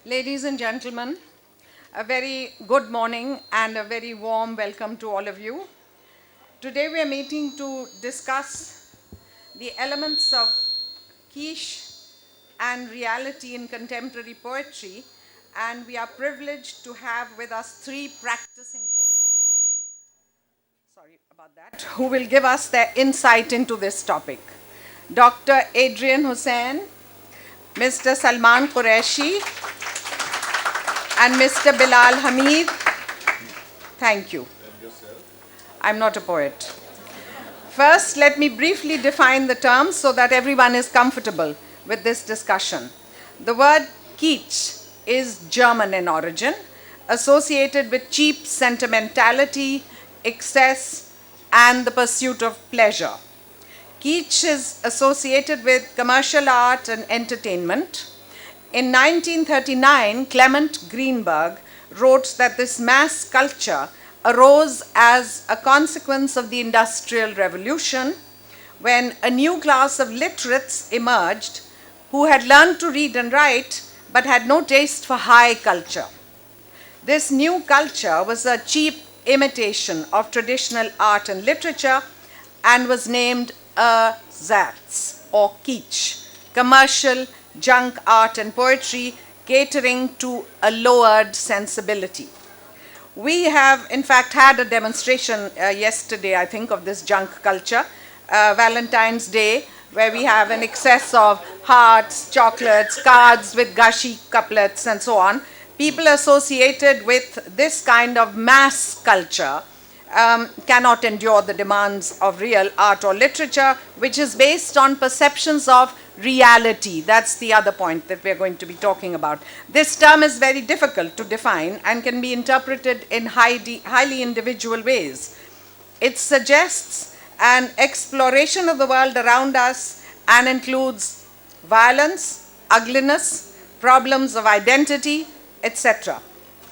Ladies and gentlemen, a very good morning and a very warm welcome to all of you. Today we are meeting to discuss the elements of Kitsch and reality in contemporary poetry, and we are privileged to have with us three practicing poets, who will give us their insight into this topic. Dr. Adrian Hussain, Mr. Salman Qureshi, and Mr. Bilal Hamid. Thank you. And yourself? I'm not a poet. First, let me briefly define the terms so that everyone is comfortable with this discussion. The word Kitsch is German in origin, associated with cheap sentimentality, excess, and the pursuit of pleasure. Kitsch is associated with commercial art and entertainment. In 1939, Clement Greenberg wrote that this mass culture arose as a consequence of the Industrial Revolution, when a new class of literates emerged who had learned to read and write but had no taste for high culture. This new culture was a cheap imitation of traditional art and literature and was named Ersatz or Kitsch, commercial junk art and poetry catering to a lowered sensibility. We have, in fact, had a demonstration yesterday, I think, of this junk culture, Valentine's Day, where we have an excess of hearts, chocolates, cards with gushy couplets, and so on. People associated with this kind of mass culture cannot endure the demands of real art or literature, which is based on perceptions of reality. That's the other point that we're going to be talking about. This term is very difficult to define and can be interpreted in highly individual ways. It suggests an exploration of the world around us and includes violence, ugliness, problems of identity, etc.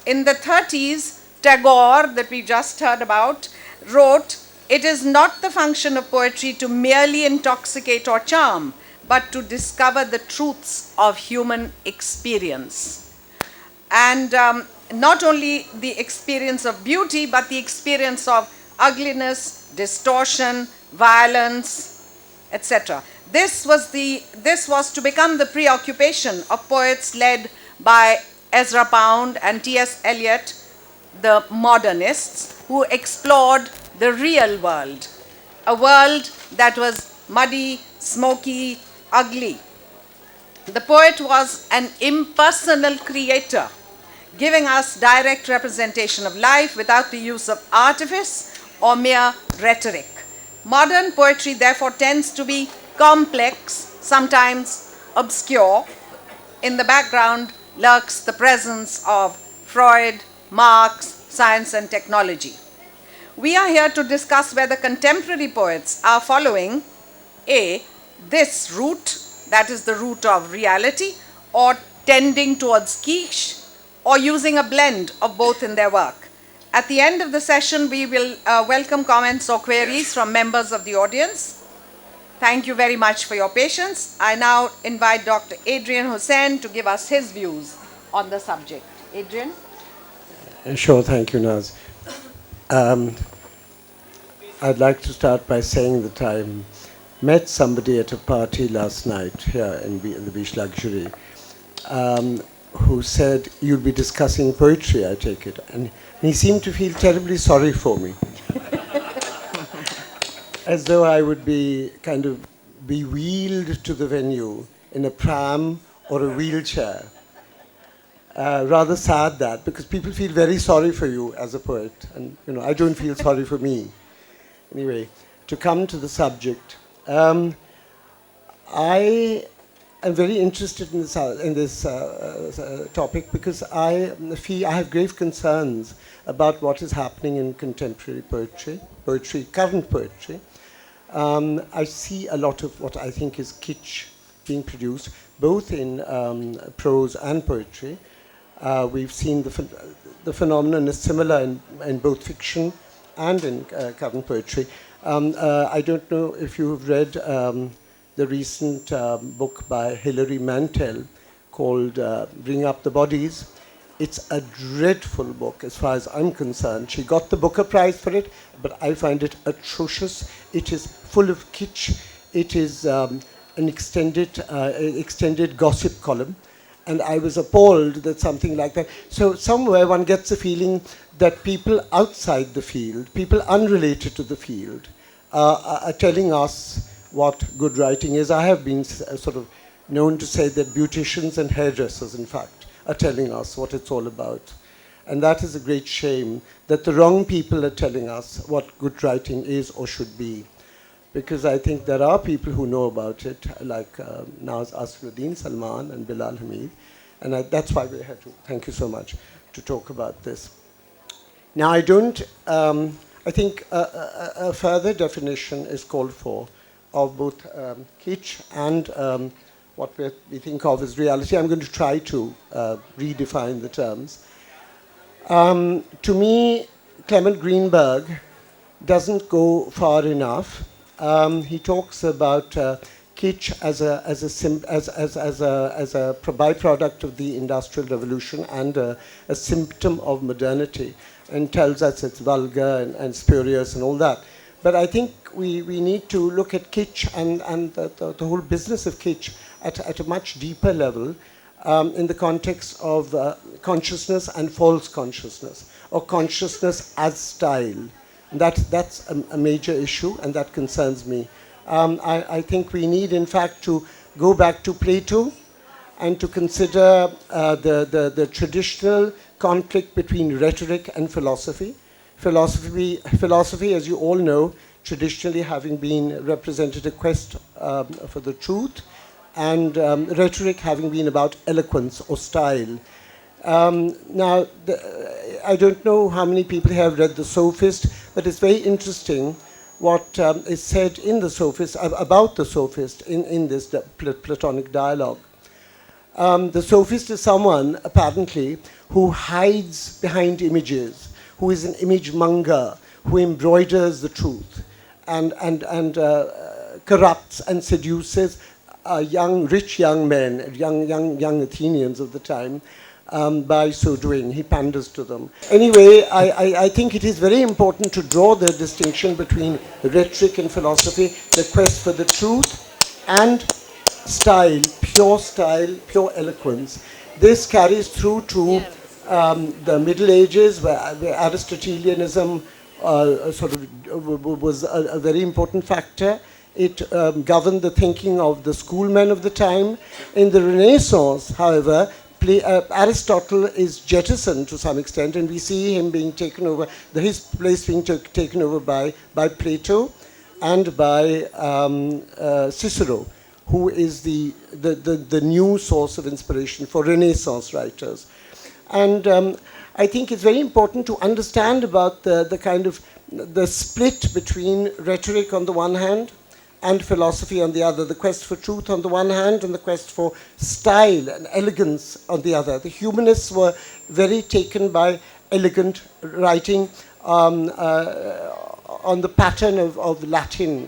In the 30s, Tagore, that we just heard about, wrote, "It is not the function of poetry to merely intoxicate or charm, but to discover the truths of human experience." And not only the experience of beauty, but the experience of ugliness, distortion, violence, etc. This was to become the preoccupation of poets led by Ezra Pound and T.S. Eliot, the modernists, who explored the real world, a world that was muddy, smoky, ugly. The poet was an impersonal creator, giving us direct representation of life without the use of artifice or mere rhetoric. Modern poetry, therefore, tends to be complex, sometimes obscure. In the background lurks the presence of Freud, Marx, science and technology. We are here to discuss whether contemporary poets are following A, this route, that is the route of reality, or tending towards Kitsch, or using a blend of both in their work. At the end of the session, we will welcome comments or queries from members of the audience. Thank you very much for your patience. I now invite Dr. Adrian Hussain to give us his views on the subject. Adrian? Sure, thank you, Naz. I'd like to start by saying that I met somebody at a party last night here in the Beach Luxury who said, "You'll be discussing poetry, I take it." And he seemed to feel terribly sorry for me. As though I would be kind of be wheeled to the venue in a pram or a wheelchair. Rather sad that, because people feel very sorry for you as a poet, and I don't feel sorry for me. Anyway, to come to the subject, I am very interested in this topic because I have grave concerns about what is happening in contemporary poetry, current poetry. I see a lot of what I think is kitsch being produced, both in prose and poetry. We've seen the phenomenon is similar in both fiction and in current poetry. I don't know if you've read the recent book by Hilary Mantel called Bring Up the Bodies. It's a dreadful book as far as I'm concerned. She got the Booker Prize for it, but I find it atrocious. It is full of kitsch. It is an extended gossip column. And I was appalled that something like that. So somewhere one gets the feeling that people outside the field, people unrelated to the field, are telling us what good writing is. I have been sort of known to say that beauticians and hairdressers, in fact, are telling us what it's all about. And that is a great shame, that the wrong people are telling us what good writing is or should be. Because I think there are people who know about it, like Naz Asruddin Salman and Bilal Hamid. And that's why we're here to, thank you so much, to talk about this. Now I don't, I think a further definition is called for of both kitsch and what we think of as reality. I'm going to try to redefine the terms. To me, Clement Greenberg doesn't go far enough. He talks about kitsch as a byproduct of the Industrial Revolution and a symptom of modernity, and tells us it's vulgar and spurious and all that. But I think we need to look at kitsch and the whole business of kitsch at a much deeper level, in the context of consciousness and false consciousness, or consciousness as style. That's a major issue, and that concerns me. I think we need, in fact, to go back to Plato and to consider the traditional conflict between rhetoric and philosophy. Philosophy, as you all know, traditionally having been represented a quest for the truth, and rhetoric having been about eloquence or style. Now, I don't know how many people have read The Sophist, but it's very interesting what is said in The Sophist, about the Sophist in this Platonic dialogue. The Sophist is someone, apparently, who hides behind images, who is an image monger, who embroiders the truth, and corrupts and seduces rich young men, young Athenians of the time, by so doing. He panders to them. Anyway, I think it is very important to draw the distinction between rhetoric and philosophy, the quest for the truth, and style, pure eloquence. This carries through to the Middle Ages, where Aristotelianism sort of was a very important factor. It governed the thinking of the schoolmen of the time. In the Renaissance, however, Aristotle is jettisoned to some extent, and we see him being taken over, his place being taken over by Plato and by Cicero, who is the new source of inspiration for Renaissance writers. And I think it's very important to understand about the kind of the split between rhetoric on the one hand and philosophy on the other, the quest for truth on the one hand and the quest for style and elegance on the other. The humanists were very taken by elegant writing on the pattern of Latin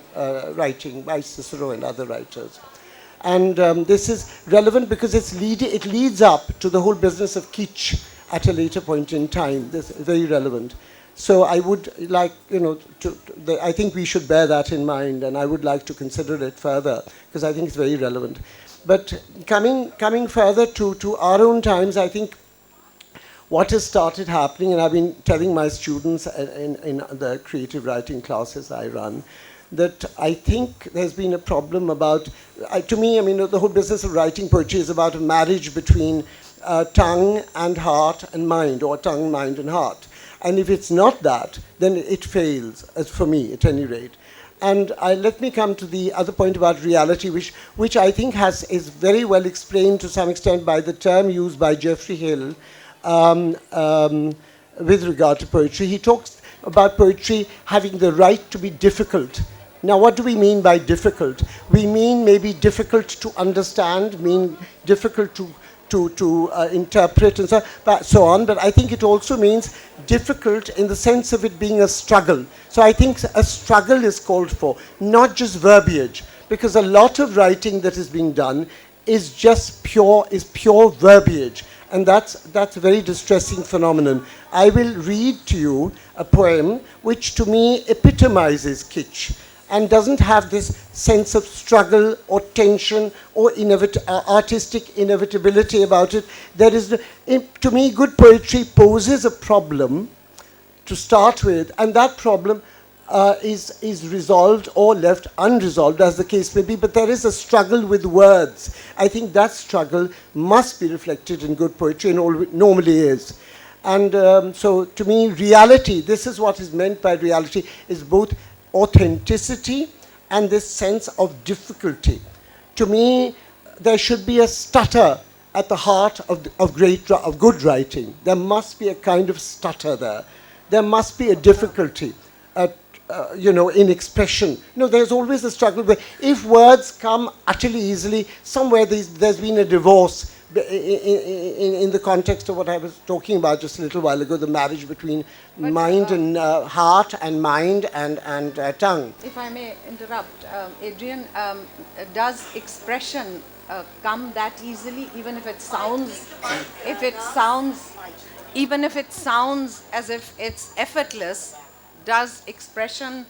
writing by Cicero and other writers. And this is relevant because it leads up to the whole business of kitsch at a later point in time. This is very relevant. So I would like, I think we should bear that in mind, and I would like to consider it further, because I think it's very relevant. But coming further to our own times, I think what has started happening, and I've been telling my students in the creative writing classes I run, that I think there's been a problem about, to me, the whole business of writing poetry is about a marriage between tongue and heart and mind, or tongue, mind, and heart. And if it's not that, then it fails, as for me, at any rate. And let me come to the other point about reality, which I think is very well explained to some extent by the term used by Geoffrey Hill with regard to poetry. He talks about poetry having the right to be difficult. Now, what do we mean by difficult? We mean maybe difficult to understand, mean difficult to interpret and so on, but I think it also means difficult in the sense of it being a struggle. So I think a struggle is called for, not just verbiage, because a lot of writing that is being done is just pure verbiage. And that's a very distressing phenomenon. I will read to you a poem which to me epitomizes kitsch and doesn't have this sense of struggle or tension or artistic inevitability about it. There is, to me, good poetry poses a problem to start with, and that problem is resolved or left unresolved, as the case may be, but there is a struggle with words. I think that struggle must be reflected in good poetry, and normally is. And so, to me, reality, this is what is meant by reality, is both authenticity and this sense of difficulty. To me, there should be a stutter at the heart of good writing. There must be a kind of stutter there. There must be a difficulty in expression. There's always a struggle. If words come utterly easily, somewhere there's been a divorce in the context of what I was talking about just a little while ago, the marriage between mind and heart, and mind and tongue. If I may interrupt, Adrian, does expression come that easily, even if it sounds as if it's effortless? Does expression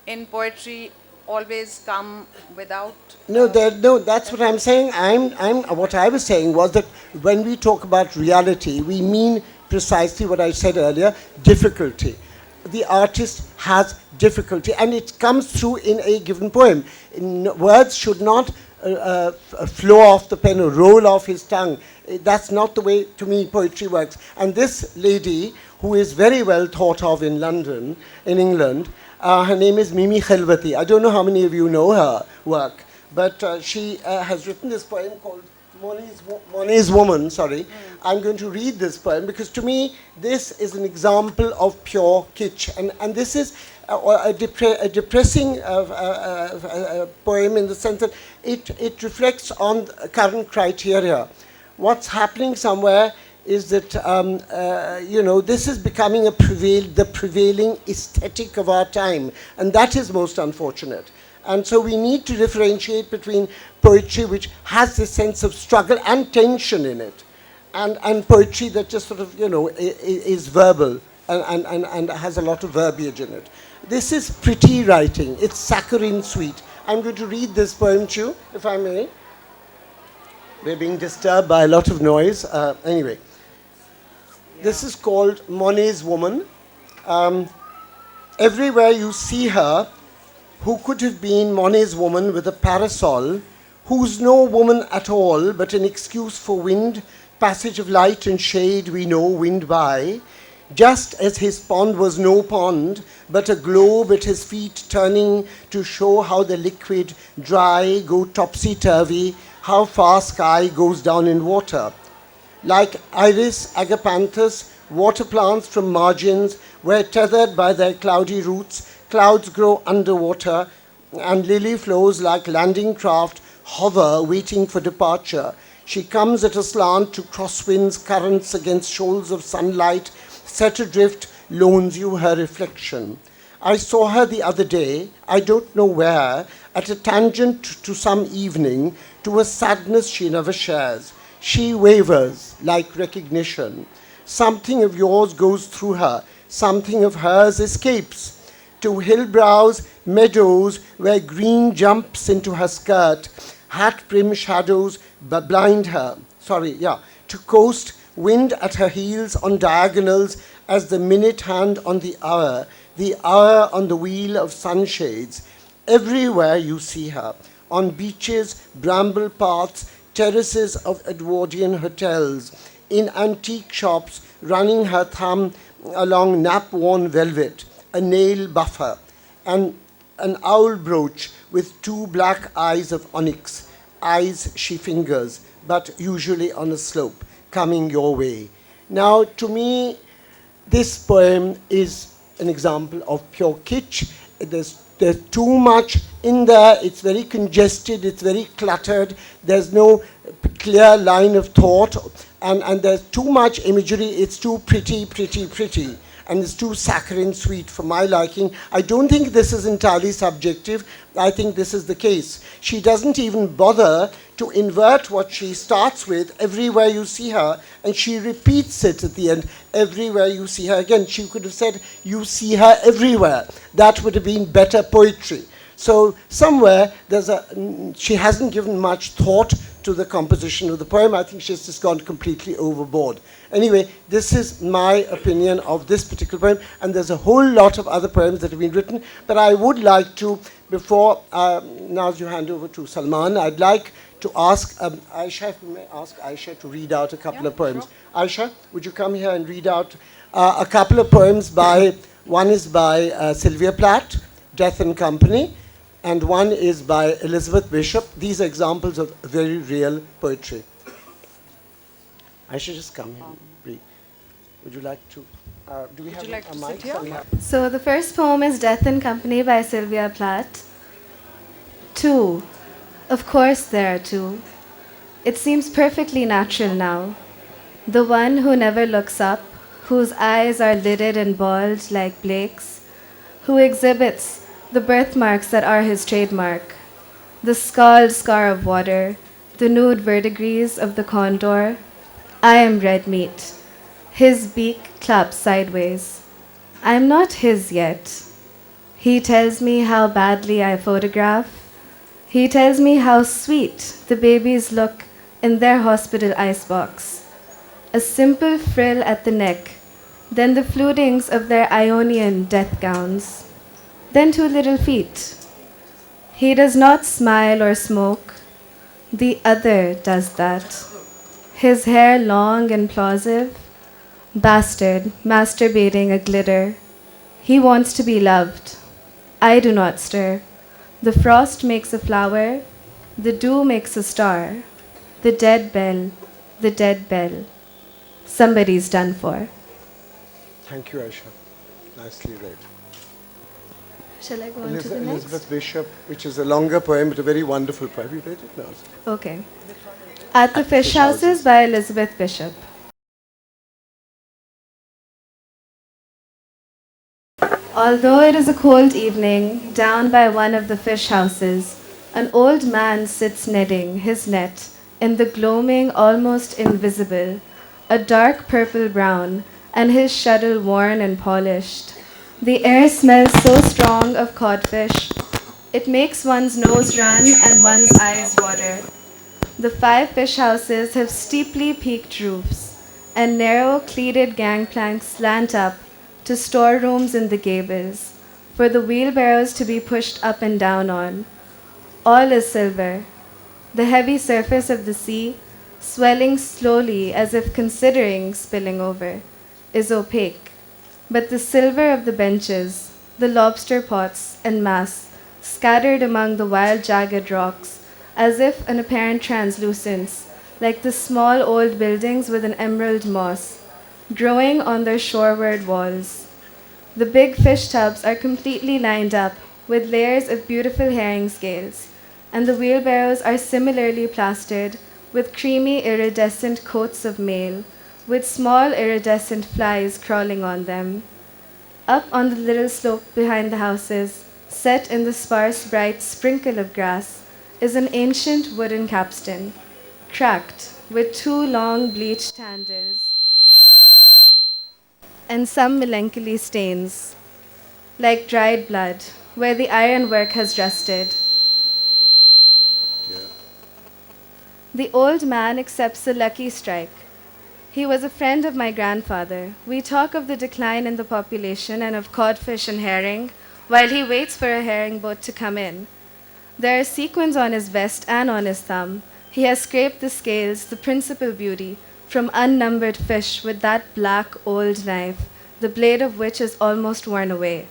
in poetry always come without? No, that's what I'm saying. What I was saying was that when we talk about reality, we mean precisely what I said earlier, difficulty. The artist has difficulty, and it comes through in a given poem. Words should not flow off the pen or roll off his tongue. That's not the way, to me, poetry works. And this lady, who is very well thought of in London, in England, her name is Mimi Khelwati. I don't know how many of you know her work, but she has written this poem called Monet's Woman. I'm going to read this poem because to me this is an example of pure kitsch, and this is a depressing poem in the sense that it reflects on current criteria. What's happening somewhere is that this is becoming the prevailing aesthetic of our time, and that is most unfortunate. And so we need to differentiate between poetry which has this sense of struggle and tension in it, and poetry that just sort of is verbal and has a lot of verbiage in it. This is pretty writing. It's saccharine sweet. I'm going to read this poem to you, if I may. We're being disturbed by a lot of noise. Anyway. This is called Monet's Woman. Everywhere you see her, who could have been Monet's woman with a parasol, who's no woman at all, but an excuse for wind, passage of light and shade we know wind by, just as his pond was no pond, but a globe at his feet turning to show how the liquid dry go topsy-turvy, how far sky goes down in water. Like iris, agapanthus, water plants from margins, where tethered by their cloudy roots, clouds grow underwater, and lily flows like landing craft hover, waiting for departure. She comes at a slant to crosswinds, currents against shoals of sunlight, set adrift, loans you her reflection. I saw her the other day, I don't know where, at a tangent to some evening, to a sadness she never shares. She wavers like recognition. Something of yours goes through her, something of hers escapes. To hill brows, meadows, where green jumps into her skirt, hat-brim shadows blind her. To coast, wind at her heels on diagonals as the minute hand on the hour on the wheel of sunshades. Everywhere you see her, on beaches, bramble paths, terraces of Edwardian hotels, in antique shops, running her thumb along nap-worn velvet, a nail buffer, and an owl brooch with two black eyes of onyx, eyes she fingers, but usually on a slope, coming your way. Now, to me, this poem is an example of pure kitsch. There's too much in there. It's very congested. It's very cluttered. There's no clear line of thought. And there's too much imagery. It's too pretty. And it's too saccharine sweet for my liking. I don't think this is entirely subjective. I think this is the case. She doesn't even bother to invert what she starts with everywhere you see her, and she repeats it at the end, everywhere you see her again. She could have said, you see her everywhere. That would have been better poetry. So somewhere she hasn't given much thought to the composition of the poem. I think she's just gone completely overboard. Anyway, this is my opinion of this particular poem, and there's a whole lot of other poems that have been written, but I would like to, before now you hand over to Salman, I'd like to ask Aisha, if we may ask Aisha to read out a couple of poems. Sure. Aisha, would you come here and read out a couple of poems by, one is by Sylvia Plath, Death and Company, and one is by Elizabeth Bishop. These are examples of very real poetry. I should just come here and read. Would you like to, do we have a mic? So the first poem is Death and Company by Sylvia Plath. 2. Of course there are 2. It seems perfectly natural now. The one who never looks up, whose eyes are lidded and bald like Blake's, who exhibits the birthmarks that are his trademark, the scald scar of water, the nude verdigris of the condor. I am red meat. His beak claps sideways. I am not his yet. He tells me how badly I photograph. He tells me how sweet the babies look in their hospital icebox. A simple frill at the neck, then the flutings of their Ionian death gowns. Then 2 little feet. He does not smile or smoke. The other does that. His hair long and plausive. Bastard, masturbating a glitter. He wants to be loved. I do not stir. The frost makes a flower. The dew makes a star. The dead bell, the dead bell. Somebody's done for. Thank you, Aisha. Nicely read. Shall I go on to the next? Elizabeth Bishop, which is a longer poem, but a very wonderful poem. You read it now? Okay. At the Fish Houses by Elizabeth Bishop. Although it is a cold evening, down by one of the fish houses, an old man sits netting his net in the gloaming almost invisible, a dark purple-brown, and his shuttle worn and polished. The air smells so strong of codfish, it makes one's nose run and one's eyes water. The 5 fish houses have steeply peaked roofs, and narrow cleated gangplanks slant up to storerooms in the gables, for the wheelbarrows to be pushed up and down on. All is silver. The heavy surface of the sea, swelling slowly as if considering spilling over, is opaque. But the silver of the benches, the lobster pots and mass, scattered among the wild jagged rocks, as if an apparent translucence, like the small old buildings with an emerald moss, growing on their shoreward walls. The big fish tubs are completely lined up with layers of beautiful herring scales, and the wheelbarrows are similarly plastered with creamy iridescent coats of mail, with small iridescent flies crawling on them. Up on the little slope behind the houses, set in the sparse bright sprinkle of grass, is an ancient wooden capstan, cracked with 2 long bleached handles and some melancholy stains, like dried blood, where the ironwork has rusted. Yeah. The old man accepts a lucky strike. He was a friend of my grandfather. We talk of the decline in the population and of codfish and herring, while he waits for a herring boat to come in. There are sequins on his vest and on his thumb. He has scraped the scales, the principal beauty, from unnumbered fish with that black old knife, the blade of which is almost worn away.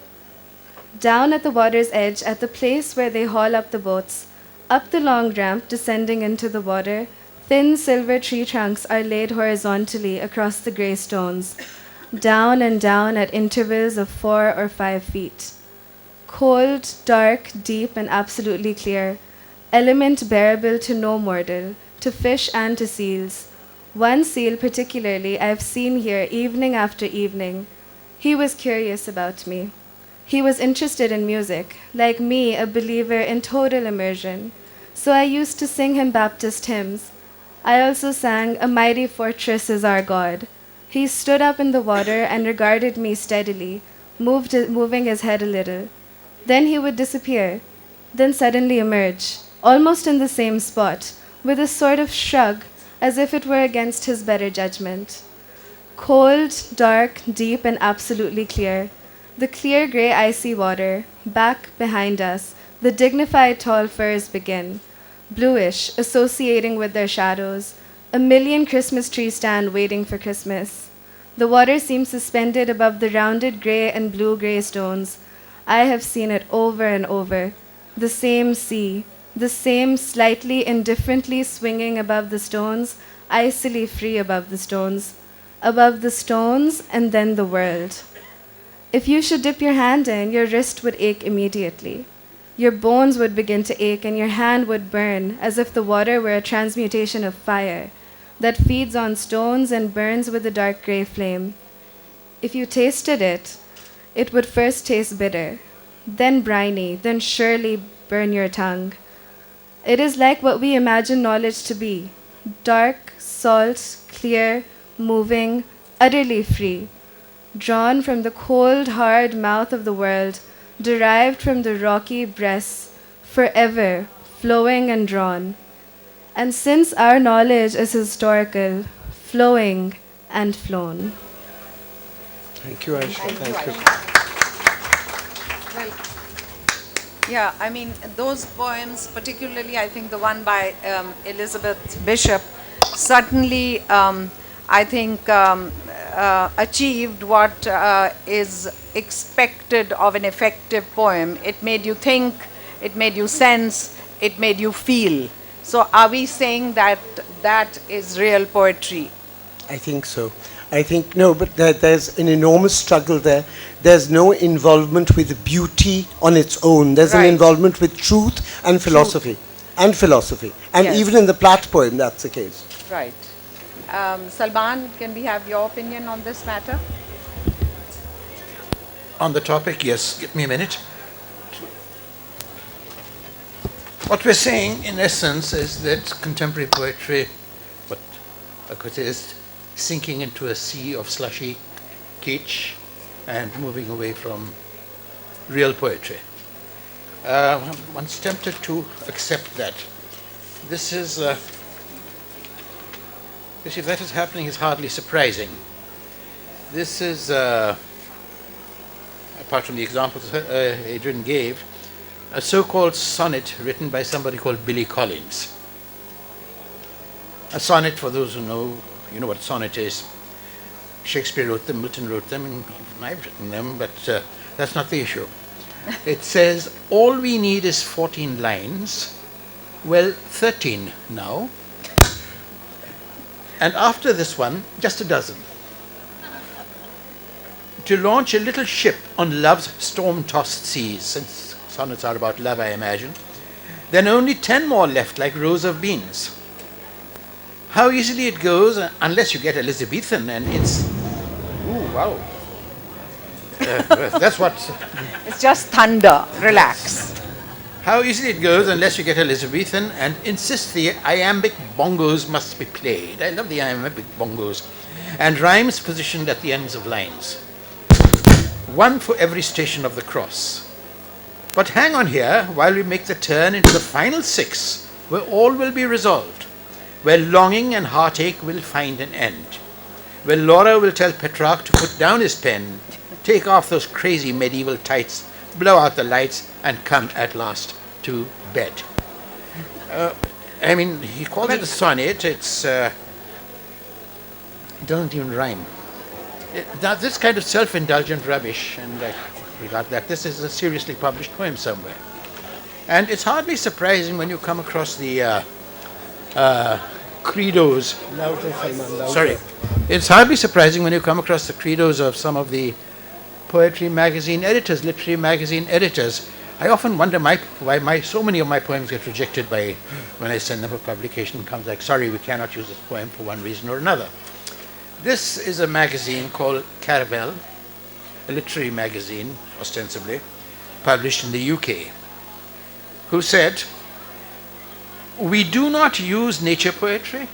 Down at the water's edge, at the place where they haul up the boats, up the long ramp descending into the water, thin silver tree trunks are laid horizontally across the grey stones, down and down at intervals of 4 or 5 feet. Cold, dark, deep, and absolutely clear, element bearable to no mortal, to fish and to seals. One seal particularly I've seen here evening after evening. He was curious about me. He was interested in music, like me, a believer in total immersion. So I used to sing him Baptist hymns. I also sang, "A mighty fortress is our God." He stood up in the water and regarded me steadily, moving his head a little. Then he would disappear, then suddenly emerge, almost in the same spot, with a sort of shrug, as if it were against his better judgment. Cold, dark, deep, and absolutely clear. The clear gray icy water, back behind us, the dignified tall firs begin, bluish, associating with their shadows, a million Christmas trees stand waiting for Christmas. The water seems suspended above the rounded gray and blue-gray stones. I have seen it over and over. The same sea, the same slightly indifferently swinging above the stones, icily free above the stones. Above the stones and then the world. If you should dip your hand in, your wrist would ache immediately. Your bones would begin to ache and your hand would burn as if the water were a transmutation of fire that feeds on stones and burns with a dark gray flame. If you tasted it, it would first taste bitter, then briny, then surely burn your tongue. It is like what we imagine knowledge to be, dark, salt, clear, moving, utterly free, drawn from the cold, hard mouth of the world, derived from the rocky breasts, forever flowing and drawn. And since our knowledge is historical, flowing and flown. Thank you, Aisha. Thank you, Thank you. Well, yeah, I mean, those poems, particularly I think the one by Elizabeth Bishop, certainly I think achieved what is expected of an effective poem. It made you think, it made you sense, it made you feel. So are we saying that that is real poetry? I think so. I think, no, but there's an enormous struggle there. There's no involvement with beauty on its own. There's an Right. involvement with truth and philosophy. And philosophy. And Yes. even in the Platt poem, that's the case. Right. Salman, can we have your opinion on this matter? On the topic, yes, give me a minute. What we're saying, in essence, is that contemporary poetry, what it is, sinking into a sea of slushy kitsch and moving away from real poetry. One's tempted to accept that. This is, you see, that is happening is hardly surprising. This is, apart from the examples Adrian gave, a so-called sonnet written by somebody called Billy Collins. A sonnet, for those who know, you know what a sonnet is. Shakespeare wrote them, Milton wrote them, and even I've written them, but that's not the issue. It says, all we need is 14 lines, well, 13 now, and after this one, just a dozen. To launch a little ship on love's storm-tossed seas, since sonnets are about love, I imagine, then only 10 more left like rows of beans. How easily it goes, unless you get Elizabethan, and it's, ooh, wow. That's what, It's just thunder. Relax. how easily it goes unless you get Elizabethan and insist the iambic bongos must be played. I love the iambic bongos. And rhymes positioned at the ends of lines. One for every station of the cross. But hang on here while we make the turn into the final 6, where all will be resolved, where longing and heartache will find an end, where Laura will tell Petrarch to put down his pen, take off those crazy medieval tights, blow out the lights, and come at last to bed. I mean, he calls it a sonnet. It's it doesn't even rhyme. Now, this kind of self-indulgent rubbish, and I regard that this is a seriously published poem somewhere. And it's hardly surprising when you come across the credos. Louder, Salman, louder. Sorry. It's hardly surprising when you come across the credos of some of the poetry magazine editors, literary magazine editors. I often wonder why so many of my poems get rejected when I send them for publication. It comes like, sorry, we cannot use this poem for one reason or another. This is a magazine called Caravel, a literary magazine, ostensibly, published in the UK, who said, We do not use nature poetry.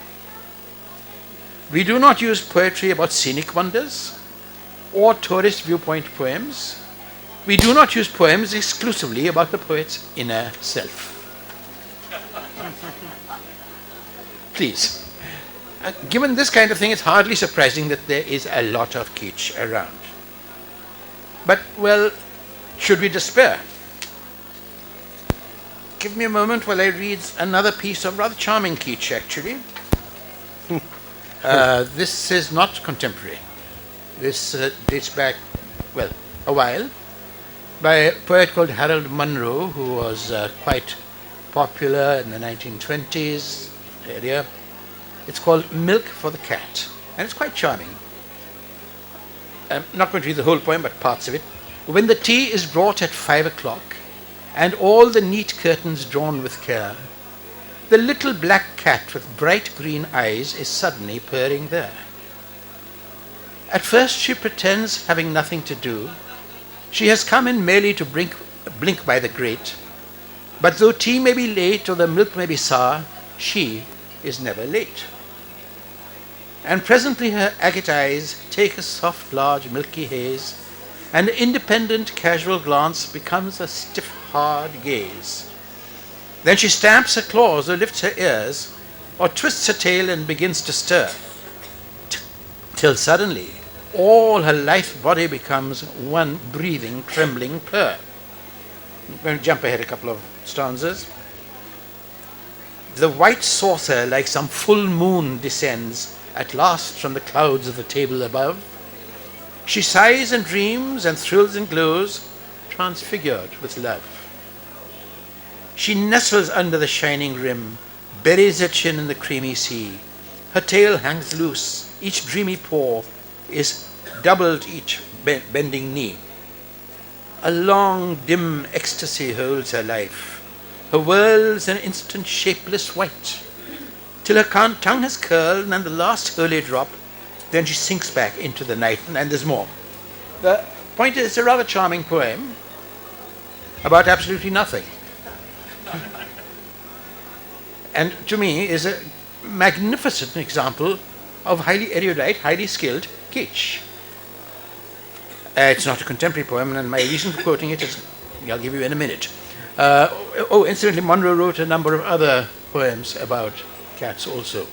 We do not use poetry about scenic wonders or tourist viewpoint poems. We do not use poems exclusively about the poet's inner self. Please. Given this kind of thing, it's hardly surprising that there is a lot of kitsch around. But, well, should we despair? Give me a moment while I read another piece of rather charming kitsch, actually. This is not contemporary. This dates back, well, a while, by a poet called Harold Munro, who was quite popular in the 1920s area. It's called Milk for the Cat, and it's quite charming. I'm not going to read the whole poem, but parts of it. When the tea is brought at 5 o'clock, and all the neat curtains drawn with care, the little black cat with bright green eyes is suddenly purring there. At first she pretends having nothing to do. She has come in merely to blink by the grate. But though tea may be late or the milk may be sour, she is never late. And presently her agate eyes take a soft, large, milky haze, and the independent, casual glance becomes a stiff, hard gaze. Then she stamps her claws or lifts her ears, or twists her tail and begins to stir, till suddenly all her lithe body becomes one breathing, trembling purr. I'm going to jump ahead a couple of stanzas. The white saucer, like some full moon, descends at last from the clouds of the table above. She sighs and dreams and thrills and glows, transfigured with love. She nestles under the shining rim, buries her chin in the creamy sea. Her tail hangs loose, each dreamy paw is doubled each bending knee. A long, dim ecstasy holds her life. Her world's an instant shapeless white, till her tongue has curled and the last holy drop, then she sinks back into the night, and there's more. The point is, it's a rather charming poem about absolutely nothing. And to me is a magnificent example of highly erudite, highly skilled kitsch. It's not a contemporary poem, and my reason for quoting it is, I'll give you in a minute. Incidentally, Munro wrote a number of other poems about cats also.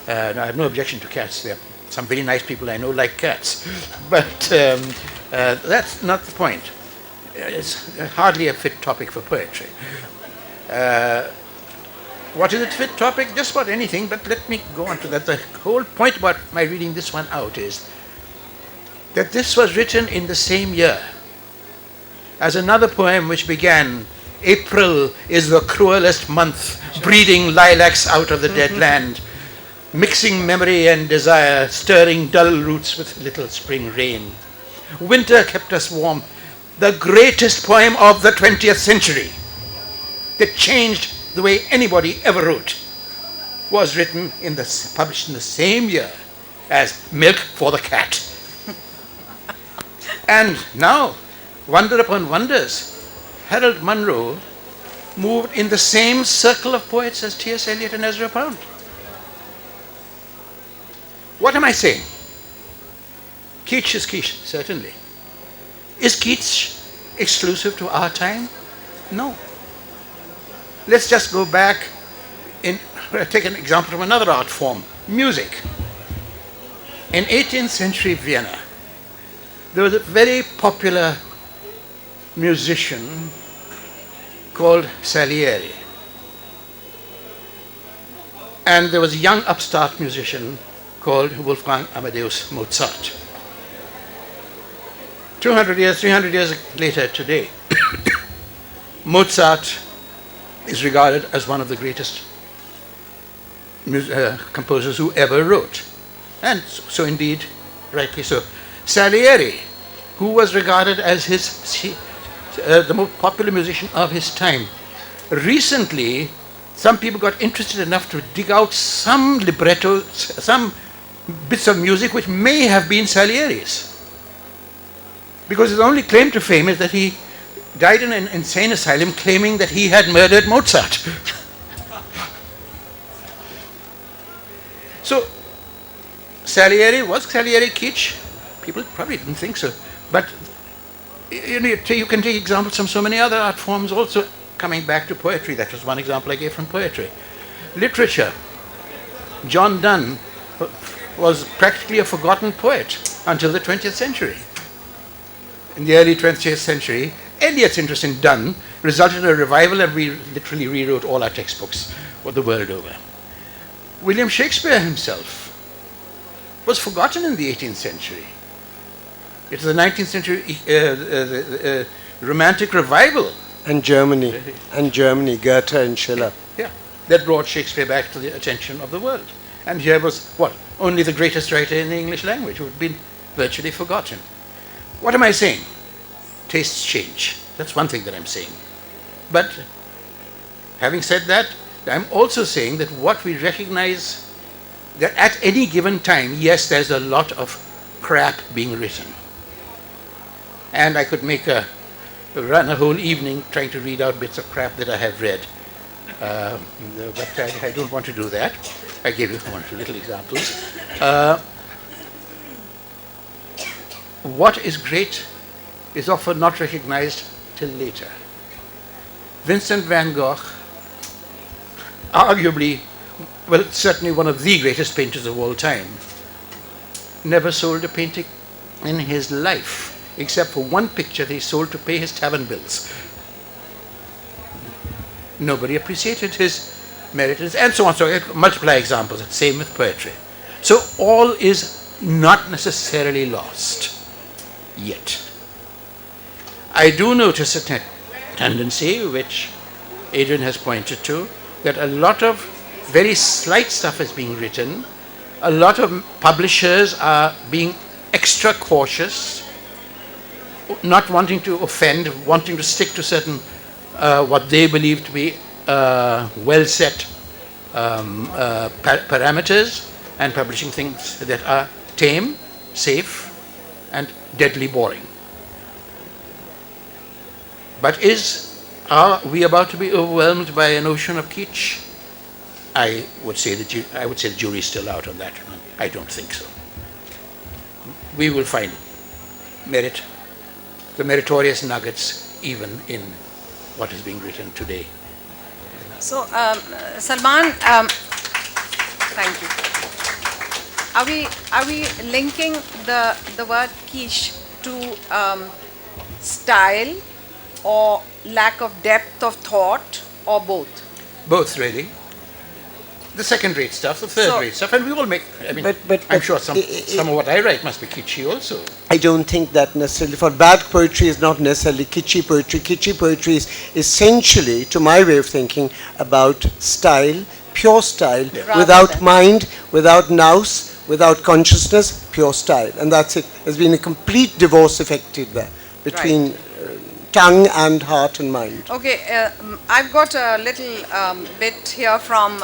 Now, I have no objection to cats. There are some very nice people I know like cats. But that's not the point. It's hardly a fit topic for poetry. What is a fit topic? Just about anything, but let me go on to that. The whole point about my reading this one out is that this was written in the same year as another poem which began, April is the cruelest month, breeding lilacs out of the dead land, mixing memory and desire, stirring dull roots with little spring rain. Winter kept us warm. The greatest poem of the 20th century that changed the way anybody ever wrote was published in the same year as Milk for the Cat. And now, wonder upon wonders, Harold Munro moved in the same circle of poets as T.S. Eliot and Ezra Pound. What am I saying? Kitsch is kitsch, certainly. Is kitsch exclusive to our time? No. Let's just go back take an example from another art form, music. In 18th century Vienna, there was a very popular musician called Salieri. And there was a young upstart musician called Wolfgang Amadeus Mozart. 200 years, 300 years later today, Mozart is regarded as one of the greatest composers who ever wrote. And so indeed, rightly so. Salieri, who was regarded as the most popular musician of his time, recently some people got interested enough to dig out some librettos, some bits of music which may have been Salieri's. Because his only claim to fame is that he died in an insane asylum claiming that he had murdered Mozart. So, was Salieri kitsch? People probably didn't think so. But you can take examples from so many other art forms also, coming back to poetry. That was one example I gave from poetry. Literature. John Donne was practically a forgotten poet until the 20th century. In the early 20th century, Eliot's interest in Donne resulted in a revival, and we literally rewrote all our textbooks the world over. William Shakespeare himself was forgotten in the 18th century. It was the 19th century romantic revival. And Germany, Goethe and Schiller. Yeah, that brought Shakespeare back to the attention of the world. And here was, what, only the greatest writer in the English language who had been virtually forgotten. What am I saying? Tastes change. That's one thing that I'm saying. But having said that, I'm also saying that what we recognize, that at any given time, yes, there's a lot of crap being written. And I could run a whole evening trying to read out bits of crap that I have read. But I don't want to do that. I gave you one or two little examples. What is great is often not recognized till later. Vincent van Gogh, arguably, well, certainly one of the greatest painters of all time, never sold a painting in his life, except for one picture that he sold to pay his tavern bills. Nobody appreciated his merit, and so on. So multiply examples. Same with poetry. So all is not necessarily lost yet. I do notice a tendency, which Adrian has pointed to, that a lot of very slight stuff is being written. A lot of publishers are being extra cautious, not wanting to offend, wanting to stick to certain what they believe to be well set parameters, and publishing things that are tame, safe, and deadly boring. But are we about to be overwhelmed by an ocean of kitsch? I would say the jury is still out on that. I don't think so. We will find the meritorious nuggets even in what is being written today. So, Salman, thank you. Are we linking the word quiche to style, or lack of depth of thought, or both? Both, really. The second-rate stuff, the third-rate stuff, and we will make. I mean, I'm sure some of what I write must be kitschy also. I don't think that necessarily. For bad poetry is not necessarily kitschy poetry. Kitschy poetry is essentially, to my way of thinking, about style, pure style, without mind, without nous, without consciousness, pure style, and that's it. There's been a complete divorce effected there between tongue and heart and mind. Okay, I've got a little bit here from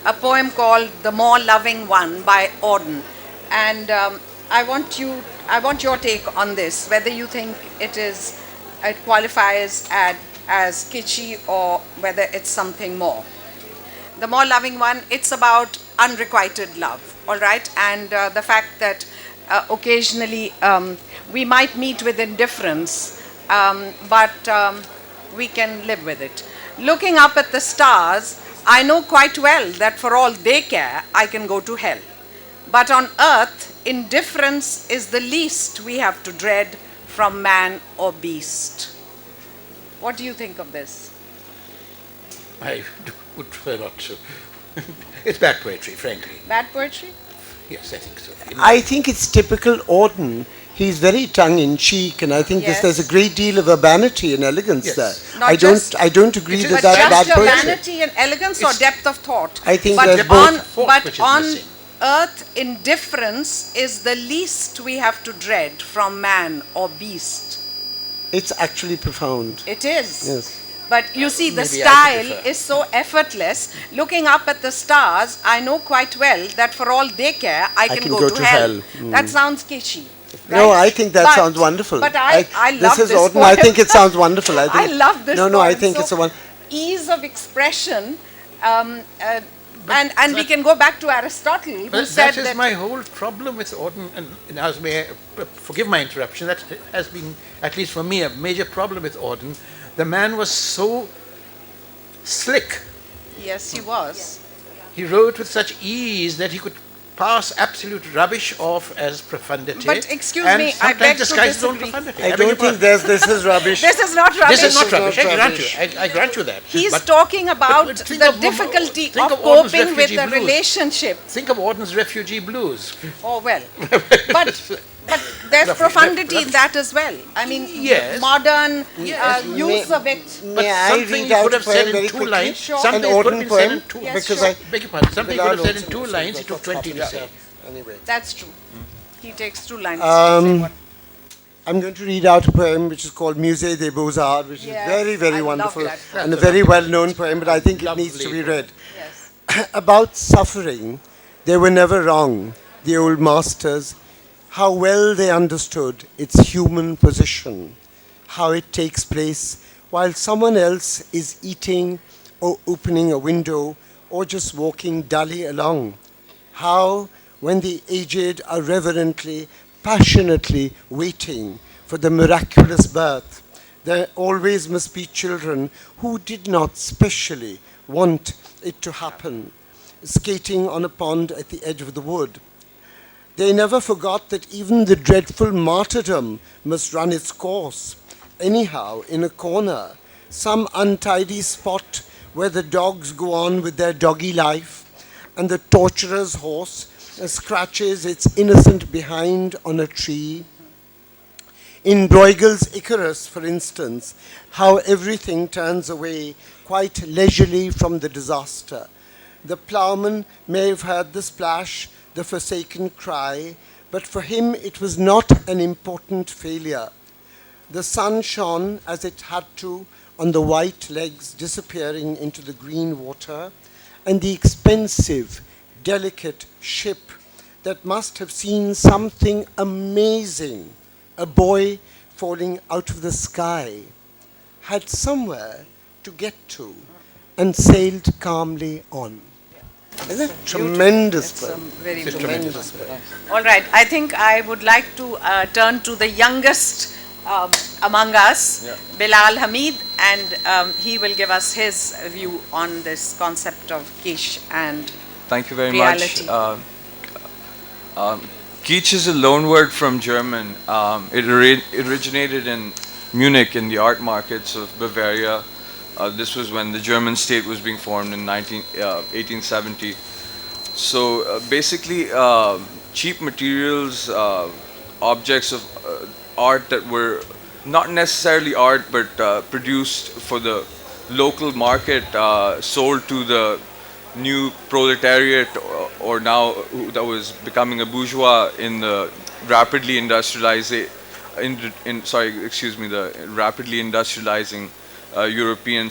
a poem called "The More Loving One" by Auden, and I want your take on this. Whether you think it qualifies as kitschy, or whether it's something more. The More Loving One, it's about unrequited love, all right, and the fact that occasionally we might meet with indifference. But we can live with it. Looking up at the stars, I know quite well that for all they care, I can go to hell. But on earth, indifference is the least we have to dread from man or beast. What do you think of this? I would prefer not to. It's bad poetry, frankly. Bad poetry? Yes, I think so. I think it's typical Auden. He's very tongue-in-cheek, and I think there's a great deal of urbanity and elegance there. I don't agree that that's bad just poetry. urbanity and elegance, or depth of thought? I think but there's both. But on earth, indifference is the least we have to dread from man or beast. It's actually profound. It is. Yes. But you see, the Maybe style is so effortless. Looking up at the stars, I know quite well that for all they care, I can go to hell. That sounds kitschy. Right? No, I think that sounds wonderful. But I love this Auden. poem. I think it sounds wonderful. I love this No, poem. I think it's a one. Ease of expression. But And we can go back to Aristotle, who But said that is that my whole problem with Auden, and now may I forgive my interruption, that has been, at least for me, a major problem with Auden. The man was so slick. yes, he was. He wrote with such ease that he could pass absolute rubbish off as profundity. But excuse and me, I sometimes beg to disguise his own disagree. profundity. I beg don't your think pardon. this is rubbish. This is not rubbish. This is not This is rubbish. not I grant you. rubbish. I grant you that. He's But talking about but think the of- difficulty think of of Auden's coping with refugee the blues. relationship. think of Auden's refugee blues. Oh, well. But there's Roughly, profundity in roughly. that as well. I mean, Yes. modern Yes. use of it. But May I something read he out could a have poem said in very 2 quickly? lines. Sure. Something An he could have Auden been said in poem? 2 Yes, Because sure. I beg your pardon. Something he could have Bilal said in also 2 says lines. that. He took 20 to say. Anyway. That's true. He takes 2 lines to say what. I'm going to read out a poem which is called Musée des Beaux-Arts, which Yes, is very, very I love wonderful that. and a very well-known poem, but I think it needs to be read. Yes. About suffering, they were never wrong, the old masters. How well they understood its human position, how it takes place while someone else is eating or opening a window or just walking dully along. How, when the aged are reverently, passionately waiting for the miraculous birth, there always must be children who did not specially want it to happen, skating on a pond at the edge of the wood. They never forgot that even the dreadful martyrdom must run its course. Anyhow, in a corner, some untidy spot where the dogs go on with their doggy life, and the torturer's horse scratches its innocent behind on a tree. In Bruegel's Icarus, for instance, how everything turns away quite leisurely from the disaster. The ploughman may have heard the splash, the forsaken cry, but for him it was not an important failure. The sun shone as it had to on the white legs disappearing into the green water, and the expensive, delicate ship that must have seen something amazing, a boy falling out of the sky, had somewhere to get to and sailed calmly on. Isn't it tremendous? It's poem? very It's tremendous. tremendous. All right. I think I would like to turn to the youngest among us, Bilal Hamid, and he will give us his view on this concept of Kitsch and Thank you very reality. much. Kitsch is a loanword from German. It originated in Munich in the art markets of Bavaria. This was when the German state was being formed in 1870. So basically, cheap materials, objects of art that were not necessarily art but produced for the local market, sold to the new proletariat, or now that was becoming a bourgeois in the rapidly industrializing, the rapidly industrializing European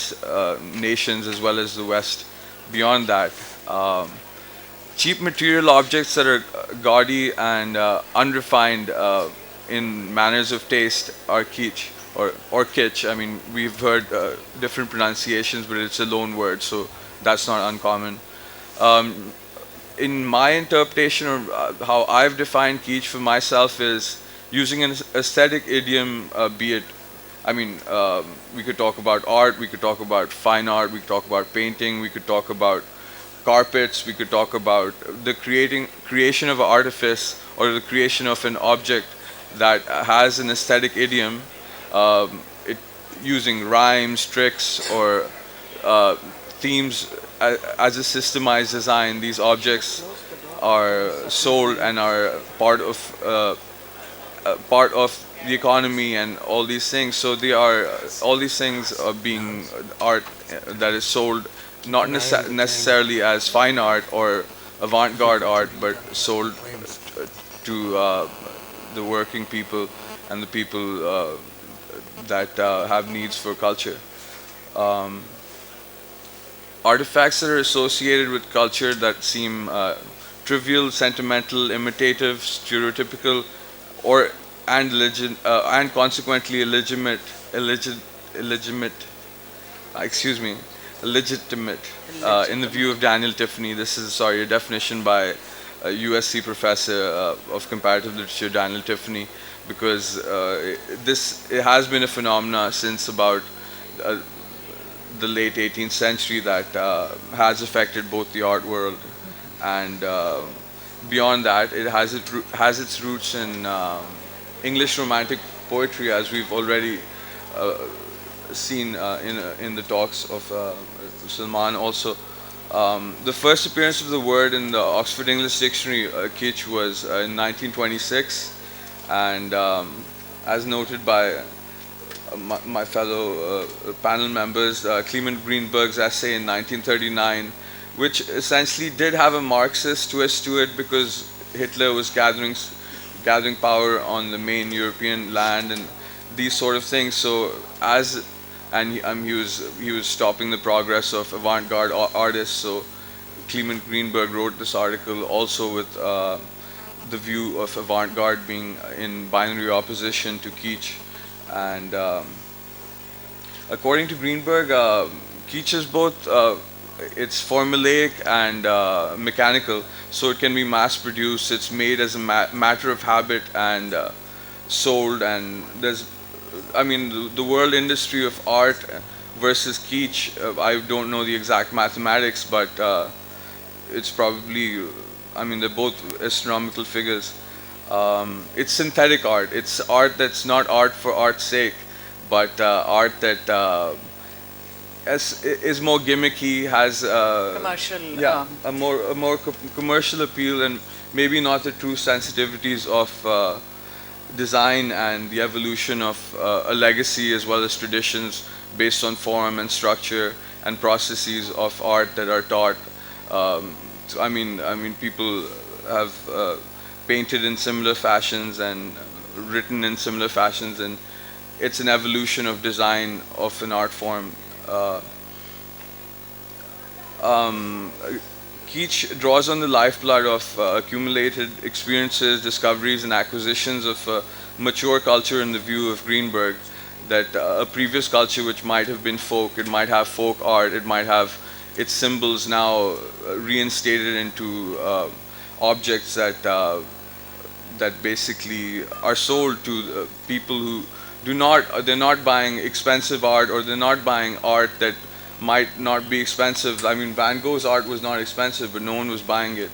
nations as well as the West. Beyond that, cheap material objects that are gaudy and unrefined in manners of taste are kitsch or kitsch. I mean, we've heard different pronunciations, but it's a loan word, so that's not uncommon. In my interpretation of how I've defined kitsch for myself is using an aesthetic idiom, be it, I mean, we could talk about art, we could talk about fine art, we could talk about painting, we could talk about carpets, we could talk about the creation of an artifice or the creation of an object that has an aesthetic idiom, using rhymes, tricks, or themes as a systemized design. These objects are sold and are part of the economy and all these things. So they are, all these things are being art that is sold not necessarily as fine art or avant-garde art, but sold to the working people and the people that have needs for culture. Artifacts that are associated with culture that seem trivial, sentimental, imitative, stereotypical, and consequently illegitimate, legitimate. In the view of Daniel Tiffany, this is, sorry, a definition by a USC professor of comparative literature, Daniel Tiffany, because it has been a phenomena since about the late 18th century that has affected both the art world and beyond that, it has its roots in English Romantic poetry, as we've already seen in the talks of Salman also. The first appearance of the word in the Oxford English Dictionary, Kitsch, was in 1926, and as noted by my fellow panel members, Clement Greenberg's essay in 1939, which essentially did have a Marxist twist to it because Hitler was gathering power on the main European land and these sort of things. So he was stopping the progress of avant-garde artists. So Clement Greenberg wrote this article also with the view of avant-garde being in binary opposition to Kitsch. And according to Greenberg, Kitsch is both it's formulaic and mechanical, so it can be mass-produced. It's made as a matter of habit and sold. And the world industry of art versus Kitsch. I don't know the exact mathematics, but it's probably. They're both astronomical figures. It's synthetic art. It's art that's not art for art's sake, but art that is more gimmicky, has Commercial. a more commercial appeal, and maybe not the true sensitivities of design and the evolution of a legacy as well as traditions based on form and structure and processes of art that are taught. People have painted in similar fashions and written in similar fashions, and it's an evolution of design of an art form. Kitsch draws on the lifeblood of accumulated experiences, discoveries, and acquisitions of mature culture in the view of Greenberg, that a previous culture which might have been folk, it might have folk art, it might have its symbols now reinstated into objects that basically are sold to people who they're not buying expensive art, or they're not buying art that might not be expensive. Van Gogh's art was not expensive, but no one was buying it.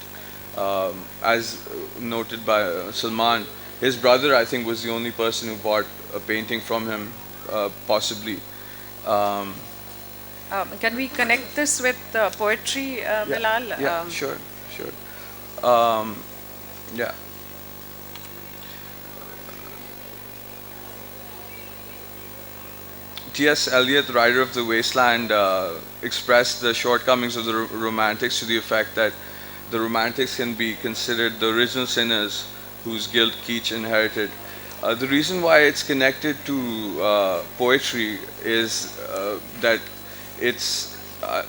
As noted by Salman, his brother, I think, was the only person who bought a painting from him, possibly. Can we connect this with poetry, Bilal? Yeah, sure. Yeah. T.S. Eliot, writer of The Wasteland, expressed the shortcomings of the Romantics to the effect that the Romantics can be considered the original sinners whose guilt Kitsch inherited. The reason why it's connected to poetry is that it's a